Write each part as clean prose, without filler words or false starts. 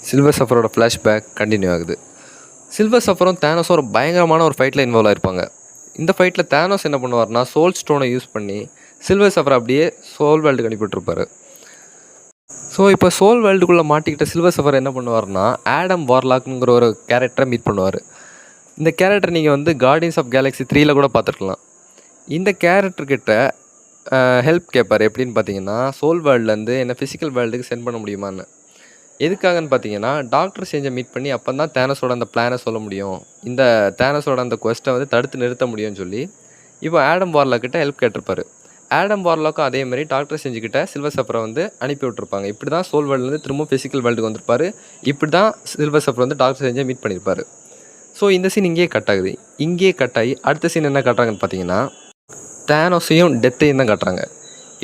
Silver சஃபரோட flashback continue ஆகுது. Silver சஃபரும் தேனோஸும் ஒரு பயங்கரமான ஒரு ஃபைட்டில் இன்வால்வ் ஆயிருப்பாங்க. இந்த ஃபைட்டில் தேனோஸ் என்ன பண்ணுவார்னா, சோல் ஸ்டோனை யூஸ் பண்ணி சில்வர் சஃபரை அப்படியே சோல் வேர்ல்டுக்கு அனுப்பிவிட்டுருப்பாரு. ஸோ இப்போ சோல் வேர்ல்டுக்குள்ளே மாட்டிக்கிட்ட சில்வர் சஃபர் என்ன பண்ணுவார்னா, ஆடம் வார்லாக்ங்கிற ஒரு கேரக்டரை மீட் பண்ணுவார். இந்த கேரக்டர் நீங்கள் வந்து கார்டியன்ஸ் ஆஃப் கேலக்ஸி 3ல் கூட பார்த்துருக்கலாம். இந்த கேரக்டர்கிட்ட ஹெல்ப் கேட்பார். எப்படின்னு பார்த்தீங்கன்னா, சோல் வேர்ல்ட்லேருந்து என்னை ஃபிசிக்கல் வேர்ல்டுக்கு சென்ட் பண்ண முடியுமான்னு. எதுக்காகன்னு பார்த்தீங்கன்னா, டாக்டர் ஸ்ட்ரேஞ்சை மீட் பண்ணி அப்போ தான் தேனஸோட அந்த பிளானை சொல்ல முடியும், இந்த தேனஸோட அந்த குவெஸ்ட்டை வந்து தடுத்து நிறுத்த முடியும்னு சொல்லி இப்போ ஆடம் வார்லாக் கிட்ட ஹெல்ப் கேட்டிருப்பாரு. ஆடம் வார்லாக்கும் அதேமாதிரி டாக்டர் ஸ்ட்ரேஞ்சுக்கிட்ட சில்வர் சஃபரை வந்து அனுப்பி விட்டுருப்பாங்க. இப்படி தான் சோல் வேர்ல்டுலேருந்து திரும்ப ஃபிசிக்கல் வேர்ல்டுக்கு வந்திருப்பார். இப்படி தான் சில்வர் சஃபர் வந்து டாக்டர் ஸ்ட்ரேஞ்சை மீட் பண்ணியிருப்பார். ஸோ இந்த சீன் இங்கேயே கட் ஆகுது. இங்கேயே கட் ஆகி அடுத்த சீன் என்ன காட்டுறாங்கன்னு பார்த்தீங்கன்னா, தேனோஸையும் டெத்தையும் தான் காட்டுறாங்க.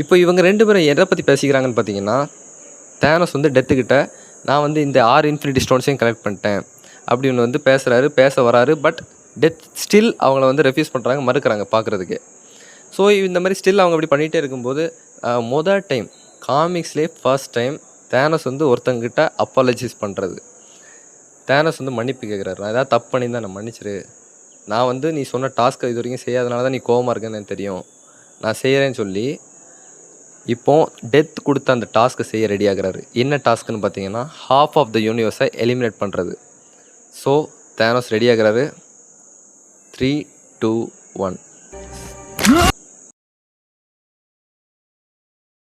இப்போ இவங்க 2 பேரும் எதை பற்றி பேசிக்கிறாங்கன்னு பார்த்தீங்கன்னா, தேனோஸ் வந்து டெத்துக்கிட்ட நான் வந்து இந்த 6 இன்ஃபினிட்டி ஸ்டோன்ஸையும் கலெக்ட் பண்ணிட்டேன் அப்படின்னு வந்து பேச வராரு. பட் டெத் ஸ்டில் அவங்கள வந்து ரெஃப்யூஸ் பண்ணுறாங்க, மறுக்கிறாங்க பார்க்குறதுக்கு. ஸோ இந்த மாதிரி ஸ்டில் அவங்க இப்படி பண்ணிகிட்டே இருக்கும்போது மொதல் டைம் காமிக்ஸ்லேயே ஃபர்ஸ்ட் டைம் தேனோஸ் வந்து ஒருத்தங்கிட்ட அப்பாலஜைஸ் பண்ணுறது. தேனோஸ் வந்து மன்னிப்பு கேட்குறாரு. நான் ஏதாவது தப்பு பண்ணியிருந்தா நான் மன்னிச்சிரு, நான் வந்து நீ சொன்ன டாஸ்க்கை இது வரைக்கும் செய்யாதனால தான் நீ கோவமாக இருக்கேன்னு எனக்கு தெரியும், நான் செய்கிறேன்னு சொல்லி இப்போ டெத் கொடுத்த அந்த டாஸ்க்கை செய்ய ரெடி ஆகுறாரு. என்ன டாஸ்க்குன்னு பார்த்தீங்கன்னா, ஹாஃப் ஆஃப் த யூனிவர்ஸை எலிமினேட் பண்ணுறது. ஸோ தேனோஸ் ரெடி ஆகுறாரு. 3, 2, 1